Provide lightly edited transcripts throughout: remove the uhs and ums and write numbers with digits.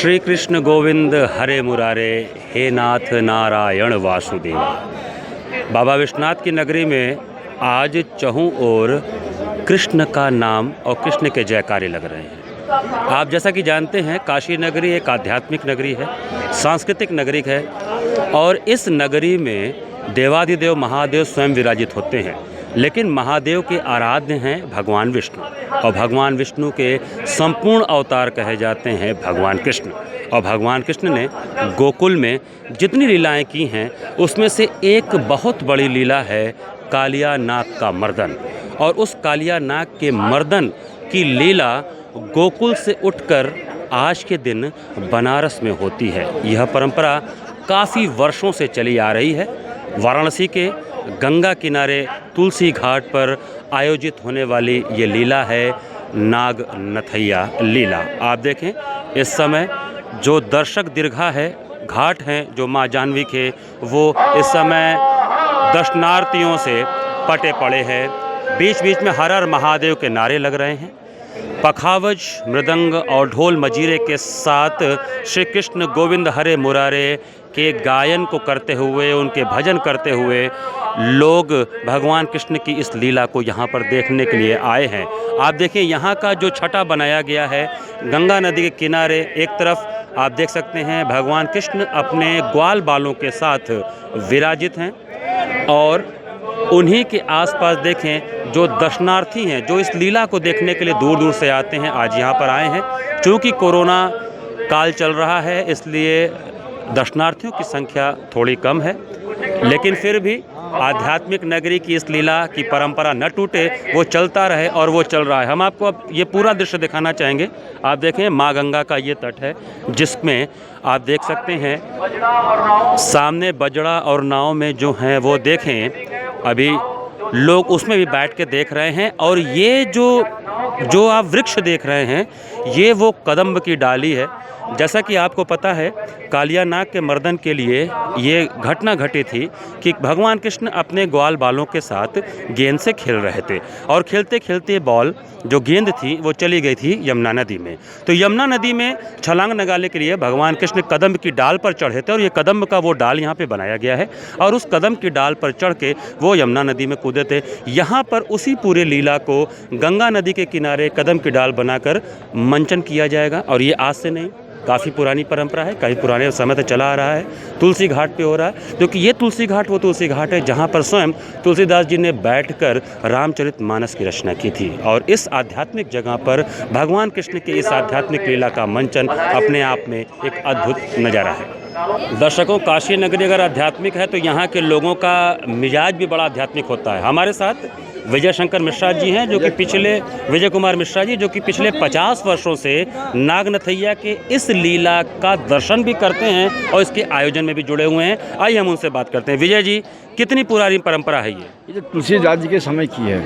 श्री कृष्ण गोविंद हरे मुरारे, हे नाथ नारायण वासुदेव। बाबा विश्वनाथ की नगरी में आज चहुं ओर कृष्ण का नाम और कृष्ण के जयकारे लग रहे हैं। आप जैसा कि जानते हैं, काशी नगरी एक आध्यात्मिक नगरी है, सांस्कृतिक नगरी है और इस नगरी में देवाधिदेव महादेव स्वयं विराजित होते हैं। लेकिन महादेव के आराध्य हैं भगवान विष्णु और भगवान विष्णु के संपूर्ण अवतार कहे जाते हैं भगवान कृष्ण। और भगवान कृष्ण ने गोकुल में जितनी लीलाएं की हैं उसमें से एक बहुत बड़ी लीला है कालिया नाग का मर्दन। और उस कालिया नाग के मर्दन की लीला गोकुल से उठकर आज के दिन बनारस में होती है। यह परंपरा काफ़ी वर्षों से चली आ रही है। वाराणसी के गंगा किनारे तुलसी घाट पर आयोजित होने वाली ये लीला है नाग नथैया लीला। आप देखें, इस समय जो दर्शक दीर्घा है, घाट हैं जो माँ जानवी के, वो इस समय दर्शनार्थियों से पटे पड़े हैं। बीच बीच में हर हर महादेव के नारे लग रहे हैं। पखावज, मृदंग और ढोल मजीरे के साथ श्री कृष्ण गोविंद हरे मुरारे के गायन को करते हुए, उनके भजन करते हुए लोग भगवान कृष्ण की इस लीला को यहाँ पर देखने के लिए आए हैं। आप देखिए, यहाँ का जो छटा बनाया गया है गंगा नदी के किनारे, एक तरफ आप देख सकते हैं भगवान कृष्ण अपने ग्वाल बालों के साथ विराजित हैं और उन्हीं के आसपास देखें जो दर्शनार्थी हैं, जो इस लीला को देखने के लिए दूर दूर से आते हैं, आज यहाँ पर आए हैं। क्योंकि कोरोना काल चल रहा है इसलिए दर्शनार्थियों की संख्या थोड़ी कम है, लेकिन फिर भी आध्यात्मिक नगरी की इस लीला की परंपरा न टूटे, वो चलता रहे और वो चल रहा है। हम आपको अब ये पूरा दृश्य दिखाना चाहेंगे। आप देखें, माँ गंगा का ये तट है जिसमें आप देख सकते हैं सामने बजड़ा और नाव में जो हैं वो देखें, अभी लोग उसमें भी बैठ के देख रहे हैं। और ये जो आप वृक्ष देख रहे हैं ये वो कदम्ब की डाली है। जैसा कि आपको पता है, कालिया नाग के मर्दन के लिए ये घटना घटी थी कि भगवान कृष्ण अपने ग्वाल बालों के साथ गेंद से खेल रहे थे और खेलते खेलते बॉल जो गेंद थी वो चली गई थी यमुना नदी में। तो यमुना नदी में छलांग लगाने के लिए भगवान कृष्ण कदम्ब की डाल पर चढ़े थे और ये कदम्ब का वो डाल यहाँ पे बनाया गया है और उस कदम्ब की डाल पर चढ़ के वो यमुना नदी में कूदे थे। यहाँ पर उसी पूरे लीला को गंगा नदी के किनारे कदम्ब की डाल बनाकर मंचन किया जाएगा। और ये आज से नहीं, काफ़ी पुरानी परंपरा है, काफ़ी पुराने समय से चला आ रहा है। तुलसी घाट पे हो रहा है, क्योंकि ये तुलसी घाट वो तुलसी घाट है जहाँ पर स्वयं तुलसीदास जी ने बैठकर रामचरितमानस की रचना की थी। और इस आध्यात्मिक जगह पर भगवान कृष्ण की इस आध्यात्मिक लीला का मंचन अपने आप में एक अद्भुत नज़ारा है। दर्शकों, काशी नगरी अगर आध्यात्मिक है तो यहाँ के लोगों का मिजाज भी बड़ा आध्यात्मिक होता है। हमारे साथ विजय शंकर मिश्रा जी हैं जो कि विजय कुमार मिश्रा जी जो कि पिछले 50 वर्षों से नाग नथैया के इस लीला का दर्शन भी करते हैं और इसके आयोजन में भी जुड़े हुए हैं। आइए हम उनसे बात करते हैं। विजय जी, कितनी पुरानी परंपरा है ये? तो तुलसीदास जी के समय की है,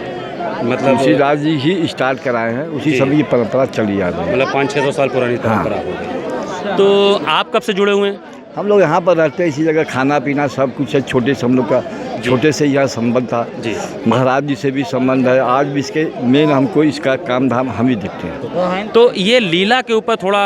मतलब तुलसीदास जी ही स्टार्ट कराए हैं, उसी समय की परंपरा चली आ रही है। मतलब 500-600 साल पुरानी परंपरा हो गई। तो आप कब से जुड़े हुए हैं? हम लोग यहाँ पर रहते हैं, इसी जगह खाना पीना सब कुछ है। छोटे से हम लोग का छोटे से यह संबंध था जी। महाराज जी से भी संबंध है, आज भी इसके मेन हमको इसका काम धाम हम ही देखते हैं। तो ये लीला के ऊपर थोड़ा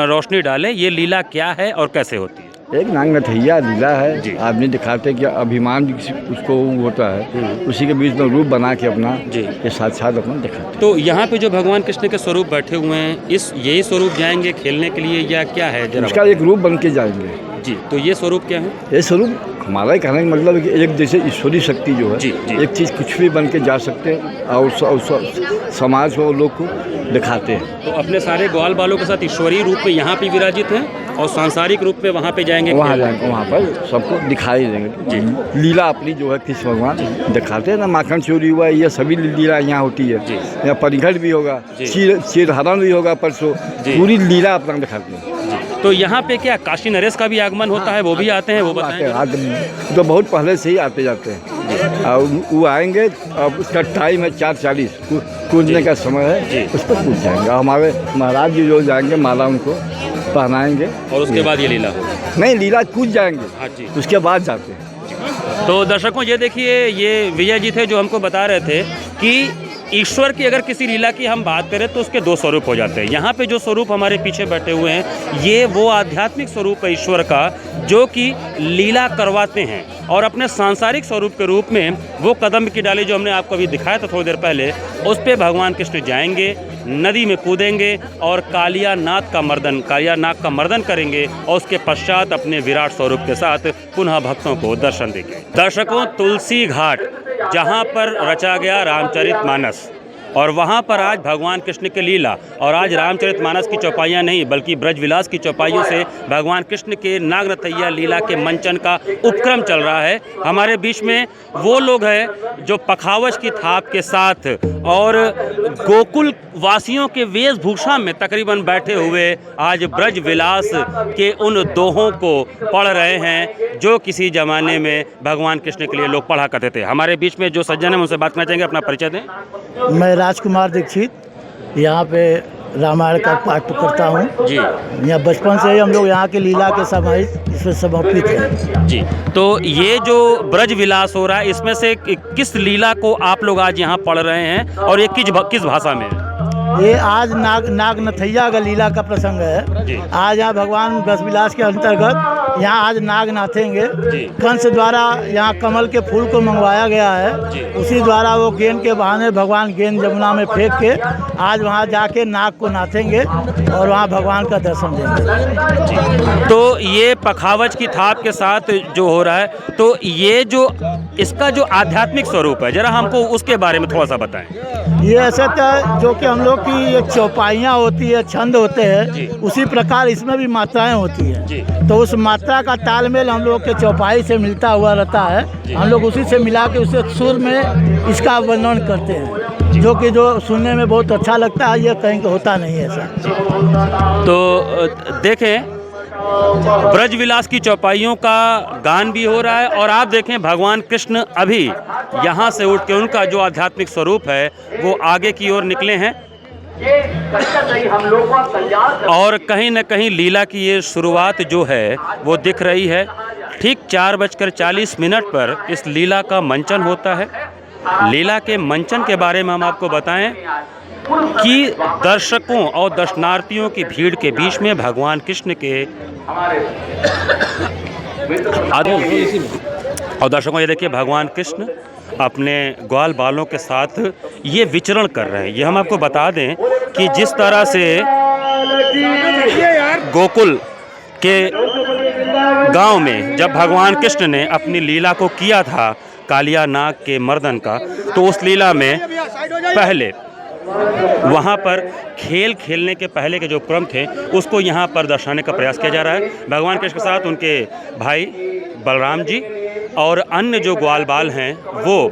रोशनी डालें, ये लीला क्या है और कैसे होती है? एक नाग नथैया लीला है। आदमी दिखाते कि अभिमान उसको होता है, उसी के बीच में रूप बना के अपना ये साक्षात अपना दिखाते। तो यहाँ पे जो भगवान कृष्ण के स्वरूप बैठे हुए हैं, इस यही स्वरूप जाएंगे खेलने के लिए या क्या है? उसका एक रूप बन के जाएंगे जी। तो ये स्वरूप क्या है? ये स्वरूप हमारा ही कहने का मतलब है कि एक जैसे ईश्वरीय शक्ति जो है जी। एक चीज़ कुछ भी बन के जा सकते हैं और समाज को लोग को दिखाते हैं। तो अपने सारे ग्वाल बालों के साथ ईश्वरीय रूप में यहाँ पे विराजित हैं और सांसारिक रूप में वहाँ पे जाएंगे, वहाँ जाएंगे, वहाँ पर सबको दिखाई देंगे जी। लीला अपनी जो है कृष्ण भगवान दिखाते हैं ना। माखन चोरी हुआ, ये सभी लीला यहाँ होती है। यहाँ परिघट भी होगा, चीरहरण भी होगा परसों, पूरी लीला अपना दिखाते हैं। तो यहाँ पे क्या काशी नरेश का भी आगमन होता है? वो भी आते हैं, वो बताएं। तो बहुत पहले से ही आते जाते हैं और वो आएंगे। अब उसका टाइम है 4:40, कूदने का समय है, उस पर कूद जाएंगे। हमारे महाराज जी जो जाएंगे, माला उनको पहनाएंगे और उसके बाद ये लीला होगी। नहीं, लीला कूद जाएंगे, हाँ जी, उसके बाद जाते हैं। तो दर्शकों, ये देखिए, ये विजय जी थे जो हमको बता रहे थे कि ईश्वर की अगर किसी लीला की हम बात करें तो उसके दो स्वरूप हो जाते हैं। यहाँ पे जो स्वरूप हमारे पीछे बैठे हुए हैं ये वो आध्यात्मिक स्वरूप है ईश्वर का, जो कि लीला करवाते हैं। और अपने सांसारिक स्वरूप के रूप में वो कदम की डाली जो हमने आपको अभी दिखाया था थोड़ी देर पहले, उस पर भगवान कृष्ण जाएंगे, नदी में कूदेंगे और कालिया नाग का मर्दन करेंगे और उसके पश्चात अपने विराट स्वरूप के साथ पुनः भक्तों को दर्शन देंगे। दर्शकों, तुलसी घाट जहाँ पर रचा गया रामचरितमानस, और वहाँ पर आज भगवान कृष्ण की लीला, और आज रामचरितमानस की चौपाइयाँ नहीं बल्कि ब्रजविलास की चौपाइयों से भगवान कृष्ण के नागनथैया लीला के मंचन का उपक्रम चल रहा है। हमारे बीच में वो लोग हैं जो पखावज की थाप के साथ और गोकुल वासियों के वेशभूषा में तकरीबन बैठे हुए आज ब्रजविलास के उन दोहों को पढ़ रहे हैं जो किसी ज़माने में भगवान कृष्ण के लिए लोग पढ़ा करते थे। हमारे बीच में जो सज्जन हैं उनसे बात करना चाहेंगे, अपना परिचय दें। मैं राजकुमार दीक्षित यहाँ पे रामायण का पाठ करता हूँ जी। यहाँ बचपन से ही हम लोग यहाँ के लीला के समय इसमें समर्पित हैं जी। तो ये जो ब्रज विलास हो रहा है इसमें से किस लीला को आप लोग आज यहाँ पढ़ रहे हैं और ये किस भाषा में है? ये आज नागनथैया का लीला का प्रसंग जी। है। आज यहाँ भगवान ब्रजविलास के अंतर्गत यहाँ आज नाग नाथेंगे। कंस द्वारा यहाँ कमल के फूल को मंगवाया गया है, उसी द्वारा वो गेंद के बहाने भगवान गेंद जमुना में फेंक के आज वहाँ जाके नाग को नाथेंगे और वहाँ भगवान का दर्शन देंगे। तो ये पखावज की थाप के साथ जो हो रहा है, तो ये जो इसका जो आध्यात्मिक स्वरूप है, जरा हमको उसके बारे में थोड़ा सा बताएं। ये ऐसे तो जो कि हम लोग की एक चौपाइयाँ होती है, छंद होते हैं, उसी प्रकार इसमें भी मात्राएं होती है। तो उस मात्रा का तालमेल हम लोग के चौपाई से मिलता हुआ रहता है। हम लोग उसी से मिला के उसे सुर में इसका वर्णन करते हैं, जो कि जो सुनने में बहुत अच्छा लगता है। ये कहीं होता नहीं है ऐसा। तो देखें, ब्रजविलास की चौपाइयों का गान भी हो रहा है और आप देखें भगवान कृष्ण अभी यहाँ से उठ के उनका जो आध्यात्मिक स्वरूप है वो आगे की ओर निकले हैं और कहीं न कहीं लीला की ये शुरुआत जो है वो दिख रही है। ठीक 4:40 पर इस लीला का मंचन होता है। लीला के मंचन के बारे में हम आपको बताएं कि दर्शकों और दर्शनार्थियों की भीड़ के बीच में भगवान कृष्ण के और दर्शकों ये देखिए भगवान कृष्ण अपने ग्वाल बालों के साथ ये विचरण कर रहे हैं। ये हम आपको बता दें कि जिस तरह से गोकुल के गांव में जब भगवान कृष्ण ने अपनी लीला को किया था कालिया नाग के मर्दन का, तो उस लीला में पहले वहाँ पर खेलने के पहले के जो क्रम थे उसको यहाँ पर दर्शाने का प्रयास किया जा रहा है। भगवान कृष्ण के साथ उनके भाई बलराम जी और अन्य जो ग्वाल बाल हैं वो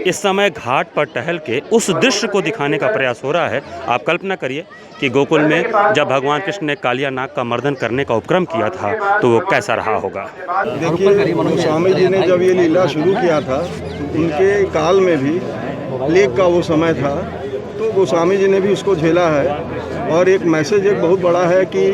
इस समय घाट पर टहल के उस दृश्य को दिखाने का प्रयास हो रहा है। आप कल्पना करिए कि गोकुल में जब भगवान कृष्ण ने कालिया नाग का मर्दन करने का उपक्रम किया था तो वो कैसा रहा होगा। देखिए, गोस्वामी जी ने जब ये लीला शुरू किया था उनके काल में भी प्लेग का वो समय था, तो गोस्वामी जी ने भी उसको झेला है। और एक मैसेज एक बहुत बड़ा है कि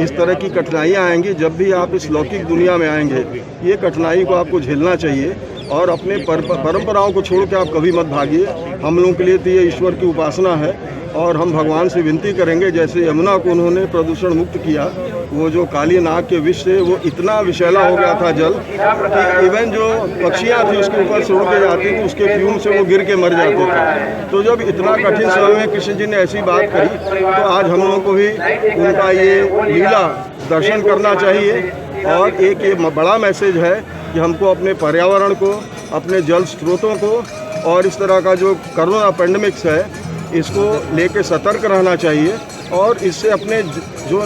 इस तरह की कठिनाइयाँ आएंगी, जब भी आप इस लौकिक दुनिया में आएंगे ये कठिनाई को आपको झेलना चाहिए और अपने परंपराओं को छोड़ के आप कभी मत भागिए। हम लोगों के लिए तो ये ईश्वर की उपासना है और हम भगवान से विनती करेंगे, जैसे यमुना को उन्होंने प्रदूषण मुक्त किया, वो जो काली नाग के विष से वो इतना विषैला हो गया था जल कि इवन जो पक्षियाँ थी उसके ऊपर से उड़ के जाती थी, उसके फ्यूम से वो गिर के मर जाते थे। तो जब इतना कठिन समय में कृष्ण जी ने ऐसी बात करी तो आज हम लोगों को भी उनका ये लीला दर्शन करना चाहिए। और एक ये बड़ा मैसेज है कि हमको अपने पर्यावरण को, अपने जल स्रोतों को और इस तरह का जो कोरोना पेंडेमिक्स है इसको लेके सतर्क रहना चाहिए और इससे अपने जो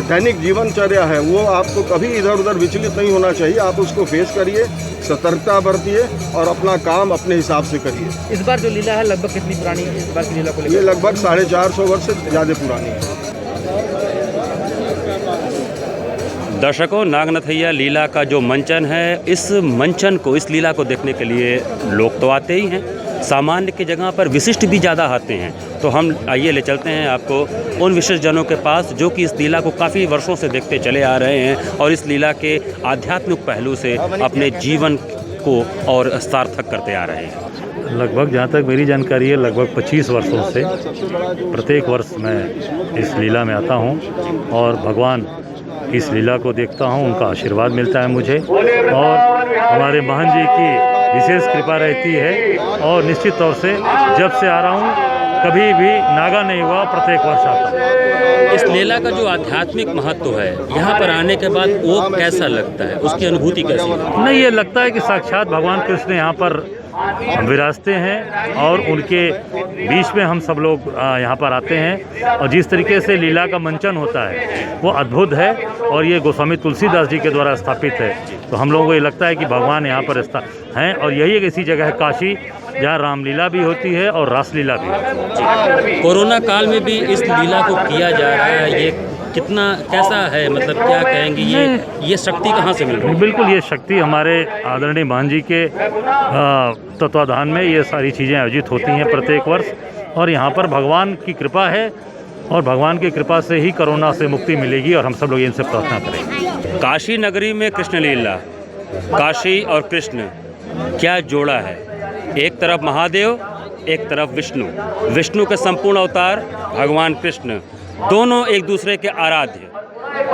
दैनिक जीवनचर्या है वो आपको कभी इधर उधर विचलित नहीं होना चाहिए। आप उसको फेस करिए, सतर्कता बरतिए और अपना काम अपने हिसाब से करिए। इस बार जो लीला है लगभग कितनी पुरानी है? इस बार की लीला को ये लगभग 450 वर्ष से ज़्यादा पुरानी है। दर्शकों, नागनथैया लीला का जो मंचन है, इस मंचन को, इस लीला को देखने के लिए लोग तो आते ही हैं, सामान्य की जगह पर विशिष्ट भी ज़्यादा आते हैं। तो हम आइए ले चलते हैं आपको उन विशिष्ट जनों के पास जो कि इस लीला को काफ़ी वर्षों से देखते चले आ रहे हैं और इस लीला के आध्यात्मिक पहलू से अपने जीवन को और सार्थक करते आ रहे हैं। लगभग जहाँ तक मेरी जानकारी है लगभग 25 वर्षों से प्रत्येक वर्ष मैं इस लीला में आता हूँ और भगवान इस लीला को देखता हूँ, उनका आशीर्वाद मिलता है मुझे और हमारे महंत जी की विशेष कृपा रहती है। और निश्चित तौर से जब से आ रहा हूँ कभी भी नागा नहीं हुआ, प्रत्येक वर्ष आता हूँ। इस लीला का जो आध्यात्मिक महत्व है, यहाँ पर आने के बाद वो कैसा लगता है, उसकी अनुभूति कैसी है? नहीं, ये लगता है कि साक्षात भगवान कृष्ण यहाँ पर विराजते हैं और उनके बीच में हम सब लोग यहाँ पर आते हैं और जिस तरीके से लीला का मंचन होता है वो अद्भुत है और ये गोस्वामी तुलसीदास जी के द्वारा स्थापित है। तो हम लोगों को ये लगता है कि भगवान यहाँ पर हैं और यही एक ऐसी जगह है काशी जहाँ रामलीला भी होती है और रासलीला भी। कोरोना काल में भी इस लीला को किया जा रहा है, ये कितना कैसा है, मतलब क्या कहेंगे, ये शक्ति कहाँ से मिल रही है? बिल्कुल, ये शक्ति हमारे आदरणीय महंत जी के तत्वाधान में ये सारी चीज़ें आयोजित होती हैं प्रत्येक वर्ष और यहाँ पर भगवान की कृपा है और भगवान की कृपा से ही कोरोना से मुक्ति मिलेगी और हम सब लोग इनसे प्रार्थना करेंगे। काशी नगरी में कृष्ण लीला, काशी और कृष्ण क्या जोड़ा है? एक तरफ महादेव, एक तरफ विष्णु, विष्णु के संपूर्ण अवतार भगवान कृष्ण, दोनों एक दूसरे के आराध्य।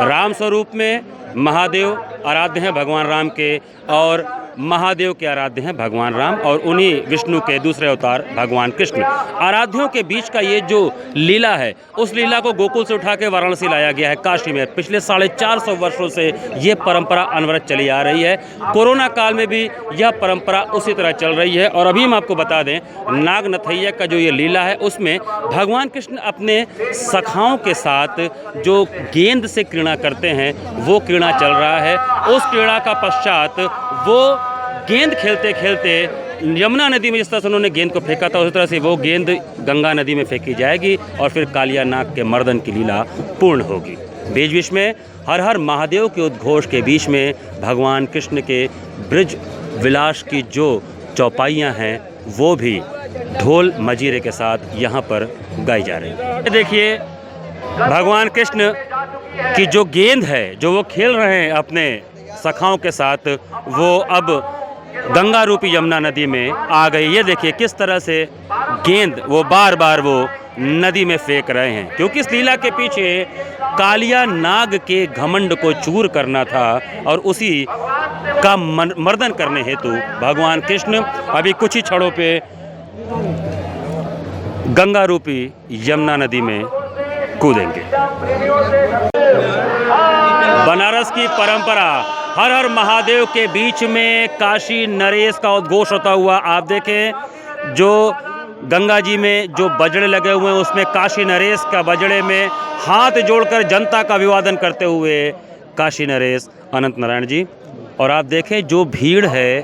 राम स्वरूप में महादेव आराध्य हैं भगवान राम के और महादेव के आराध्य हैं भगवान राम और उन्हीं विष्णु के दूसरे अवतार भगवान कृष्ण। आराध्यों के बीच का ये जो लीला है, उस लीला को गोकुल से उठा के वाराणसी लाया गया है काशी में। पिछले 450 वर्षों से ये परंपरा अनवरत चली आ रही है। कोरोना काल में भी यह परंपरा उसी तरह चल रही है। और अभी हम आपको बता दें, नागनथैया का जो ये लीला है उसमें भगवान कृष्ण अपने सखाओं के साथ जो गेंद से क्रीड़ा करते हैं वो क्रीड़ा चल रहा है। उस क्रीड़ा का पश्चात वो गेंद खेलते खेलते यमुना नदी में जिस तरह से उन्होंने गेंद को फेंका था उसी तरह से वो गेंद गंगा नदी में फेंकी जाएगी और फिर कालिया नाग के मर्दन की लीला पूर्ण होगी। बीच बीच में हर हर महादेव के उद्घोष के बीच में भगवान कृष्ण के ब्रिज विलास की जो चौपाइयाँ हैं वो भी ढोल मजीरे के साथ यहाँ पर गाई जा रही है। देखिए, भगवान कृष्ण की जो गेंद है जो वो खेल रहे हैं अपने सखाओं के साथ, वो अब गंगा रूपी यमुना नदी में आ गई। ये देखिए किस तरह से गेंद वो बार बार वो नदी में फेंक रहे हैं, क्योंकि इस लीला के पीछे कालिया नाग के घमंड को चूर करना था और उसी का मर्दन करने हेतु भगवान कृष्ण अभी कुछ ही क्षणों पे गंगा रूपी यमुना नदी में कूदेंगे। बनारस की परंपरा हर हर महादेव के बीच में काशी नरेश का उद्घोष होता हुआ आप देखें, जो गंगा जी में जो बजड़े लगे हुए हैं उसमें काशी नरेश का बजड़े में हाथ जोड़कर जनता का अभिवादन करते हुए काशी नरेश अनंत नारायण जी। और आप देखें जो भीड़ है,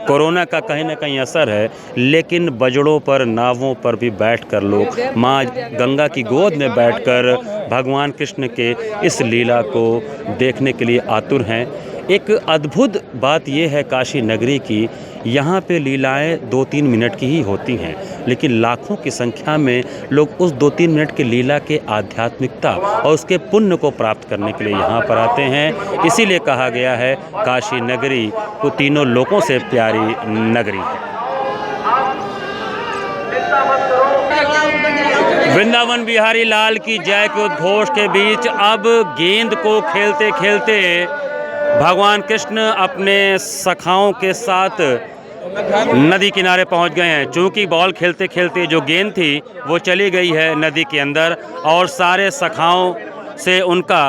कोरोना का कहीं ना कहीं असर है, लेकिन बजड़ों पर नावों पर भी बैठकर लोग माँ गंगा की गोद में बैठकर भगवान कृष्ण के इस लीला को देखने के लिए आतुर हैं। एक अद्भुत बात यह है काशी नगरी की, यहाँ पे लीलाएं 2-3 मिनट की ही होती हैं, लेकिन लाखों की संख्या में लोग उस 2-3 मिनट की लीला के आध्यात्मिकता और उसके पुण्य को प्राप्त करने के लिए यहाँ पर आते हैं। इसीलिए कहा गया है काशी नगरी को तीनों लोकों से प्यारी नगरी है। वृंदावन बिहारी लाल की जय के उद्घोष के बीच अब गेंद को खेलते खेलते भगवान कृष्ण अपने सखाओं के साथ नदी किनारे पहुंच गए हैं। चूँकि बॉल खेलते खेलते जो गेंद थी वो चली गई है नदी के अंदर और सारे सखाओं से उनका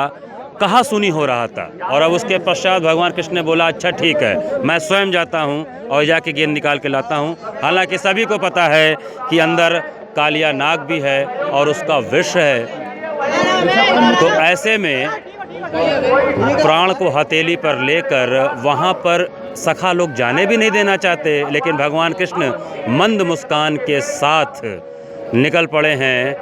कहा सुनी हो रहा था। और अब उसके पश्चात भगवान कृष्ण ने बोला, अच्छा ठीक है, मैं स्वयं जाता हूं और जाके गेंद निकाल के लाता हूं। हालांकि सभी को पता है कि अंदर कालिया नाग भी है और उसका विष है, तो ऐसे में प्राण को हथेली पर लेकर वहाँ पर सखा लोग जाने भी नहीं देना चाहते, लेकिन भगवान कृष्ण मंद मुस्कान के साथ निकल पड़े हैं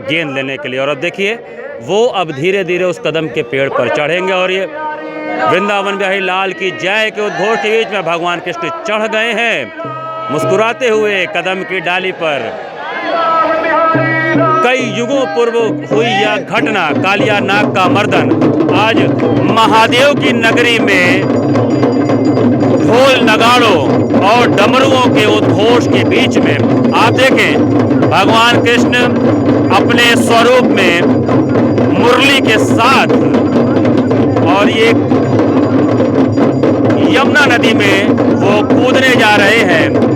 गेंद लेने के लिए। और अब देखिए वो अब धीरे धीरे उस कदम के पेड़ पर चढ़ेंगे और ये वृंदावन बिहारी लाल की जय के उद्घोष के बीच में भगवान कृष्ण चढ़ गए हैं मुस्कुराते हुए कदम की डाली पर। कई युगों पूर्व हुई यह घटना, कालिया नाग का मर्दन, आज महादेव की नगरी में ढोल नगाड़ों और डमरुओं के उद्घोष के बीच में आप देखें भगवान कृष्ण अपने स्वरूप में मुरली के साथ और ये यमुना नदी में वो कूदने जा रहे हैं।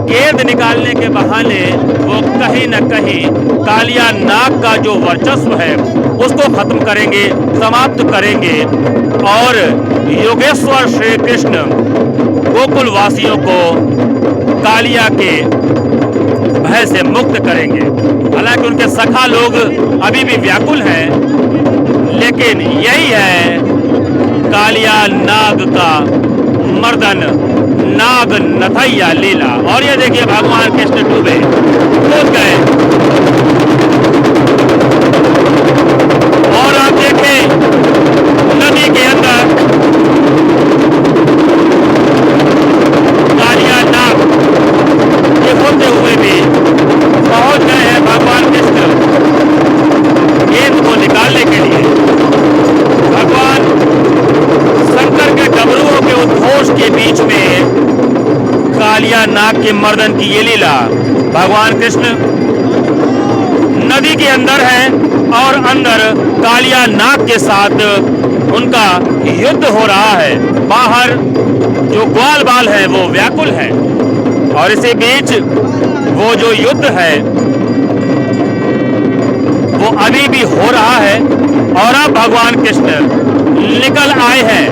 गेंद निकालने के बहाने वो कहीं न कहीं कालिया नाग का जो वर्चस्व है उसको खत्म करेंगे, समाप्त करेंगे और योगेश्वर श्री कृष्ण गोकुल वासियों को कालिया के भय से मुक्त करेंगे। हालांकि उनके सखा लोग अभी भी व्याकुल हैं, लेकिन यही है कालिया नाग का मर्दन, नाग नथैया लीला। और ये देखिए भगवान कृष्ण डूबे, कूद गए और आप देखें नदी के अंदर कालिया नाग ये होते हुए भी पहुंच गए हैं भगवान कृष्ण गेंद को निकालने के लिए। भगवान शंकर के डमरुओं के उद्घोष के बीच में कालिया नाग के मर्दन की ये लीला। भगवान कृष्ण नदी के अंदर है और अंदर कालिया नाग के साथ उनका युद्ध हो रहा है। बाहर जो ग्वाल बाल है वो व्याकुल है और इसी बीच वो जो युद्ध है वो अभी भी हो रहा है। और अब भगवान कृष्ण निकल आए हैं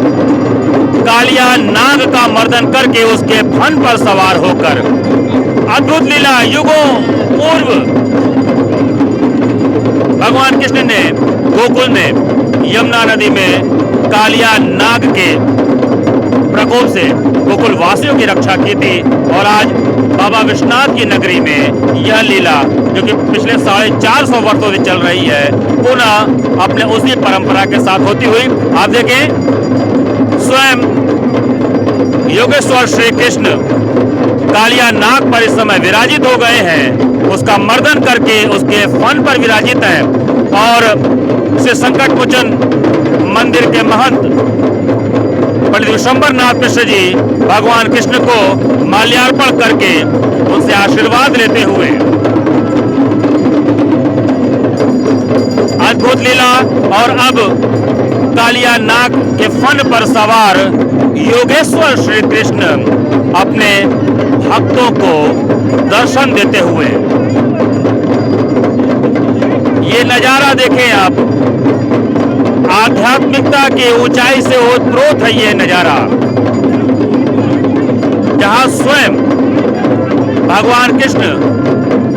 कालिया नाग का मर्दन करके उसके फन पर सवार होकर। अद्भुत लीला, युगों पूर्व भगवान कृष्ण ने गोकुल में यमुना नदी में कालिया नाग के प्रकोप से गोकुल वासियों की रक्षा की थी। और आज बाबा विश्वनाथ की नगरी में यह लीला जो कि पिछले 450 वर्षों से चल रही है पुनः अपने उसी परंपरा के साथ होती हुई आप देखें स्वयं योगेश्वर श्री कृष्ण कालिया नाग पर इस समय विराजित हो गए हैं, उसका मर्दन करके उसके फन पर विराजित है। और श्री संकट मोचन मंदिर के महंत पंडित विश्वंभर नाथ मिश्र जी भगवान कृष्ण को माल्यार्पण करके उनसे आशीर्वाद लेते हुए अद्भुत लीला। और अब कालिया नाग के फन पर सवार योगेश्वर श्री कृष्ण अपने भक्तों को दर्शन देते हुए ये नजारा देखें आप, आध्यात्मिकता की ऊंचाई से ओतप्रोत है ये नजारा, जहां स्वयं भगवान कृष्ण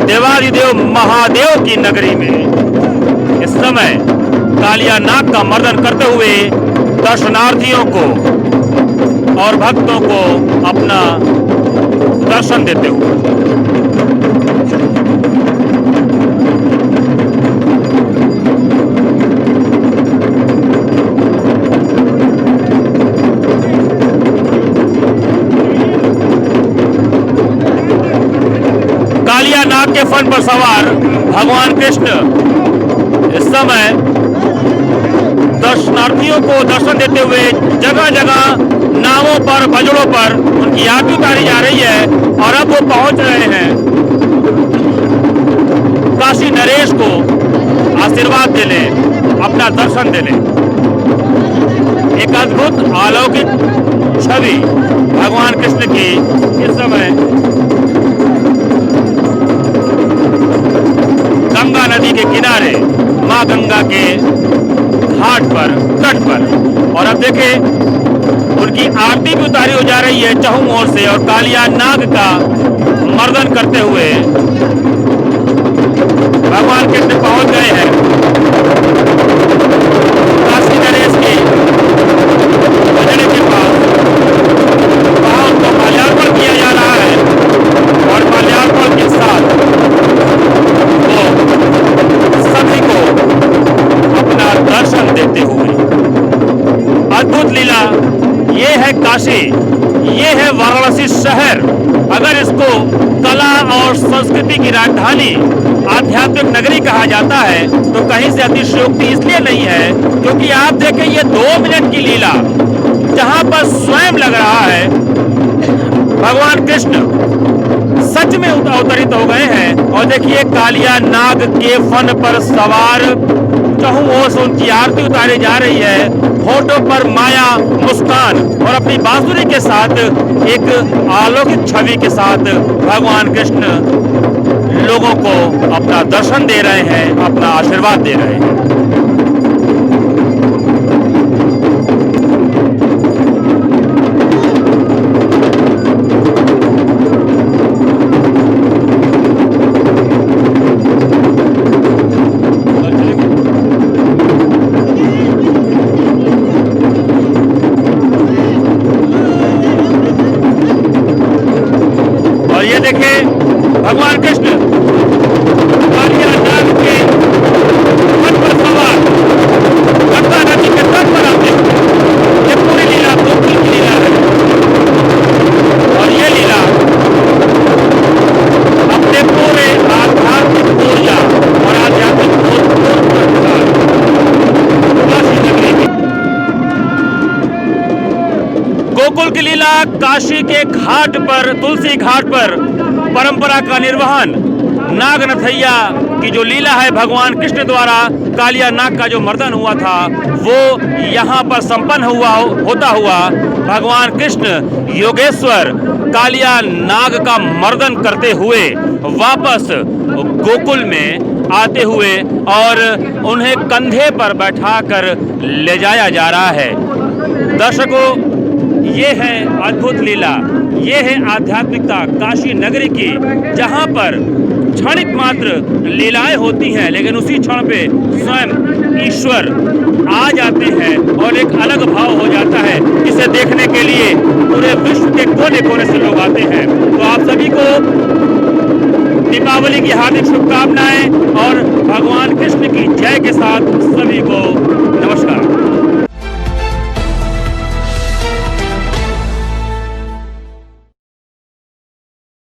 देवादिदेव महादेव की नगरी में इस समय कालिया नाग का मर्दन करते हुए दर्शनार्थियों को और भक्तों को अपना दर्शन देते हुए। कालिया नाग के फन पर सवार भगवान कृष्ण इस समय दर्शनार्थियों को दर्शन देते हुए जगह जगह नावों पर, बजड़ों पर उनकी आरती उतारी जा रही है। और अब वो पहुंच रहे हैं काशी नरेश को आशीर्वाद देने, अपना दर्शन देने। एक अद्भुत अलौकिक छवि भगवान कृष्ण की इस समय गंगा नदी के किनारे मां गंगा के घाट पर, तट पर। और अब देखें उनकी आरती भी उतारी हो जा रही है चहुं ओर से और कालिया नाग का मर्दन करते हुए भगवान कृष्ण पहुंच गए हैं काशी नरेश की बजड़े के पास। वहां उनको माल्यार्पण किया जा रहा है और माल्यार्पण के साथ वो सभी को अपना दर्शन देते हुए अद्भुत लीला। ये है काशी, ये है वाराणसी शहर। अगर इसको कला और संस्कृति की राजधानी, आध्यात्मिक नगरी कहा जाता है तो कहीं से अतिशयोक्ति इसलिए नहीं है क्योंकि आप देखें ये 2 मिनट की लीला जहां पर स्वयं लग रहा है भगवान कृष्ण सच में अवतरित हो गए हैं। और देखिए कालिया नाग के फन पर सवार चहुं ओर से उनकी आरती उतारी जा रही है। होठों पर माया मुस्कान और अपनी बांसुरी के साथ एक अलौकिक छवि के साथ भगवान कृष्ण लोगों को अपना दर्शन दे रहे हैं, अपना आशीर्वाद दे रहे हैं। और ये देखें भगवान कृष्ण कालिया नाग के फन पर सवार गंगा नदी के तट पर आते हैं। ये पूरी लीला गोकुल की लीला है और ये लीला अपने पूरे आध्यात्मिक ऊर्जा और आध्यात्मिक काशी नगरी की गोकुल की लीला काशी के घाट पर, तुलसी घाट पर परंपरा का निर्वहन नाग नथैया की जो लीला है, भगवान कृष्ण द्वारा कालिया नाग का जो मर्दन हुआ था वो यहाँ पर संपन्न होता हुआ भगवान कृष्ण योगेश्वर कालिया नाग का मर्दन करते हुए वापस गोकुल में आते हुए और उन्हें कंधे पर बैठाकर ले जाया जा रहा है। दर्शकों, ये है अद्भुत लीला, ये है आध्यात्मिकता काशी नगरी की, जहाँ पर क्षणिक मात्र लीलाएं होती हैं लेकिन उसी क्षण पे स्वयं ईश्वर आ जाते हैं और एक अलग भाव हो जाता है, जिसे देखने के लिए पूरे विश्व के कोने कोने से लोग आते हैं। तो आप सभी को दीपावली की हार्दिक शुभकामनाएं और भगवान कृष्ण की जय के साथ सभी को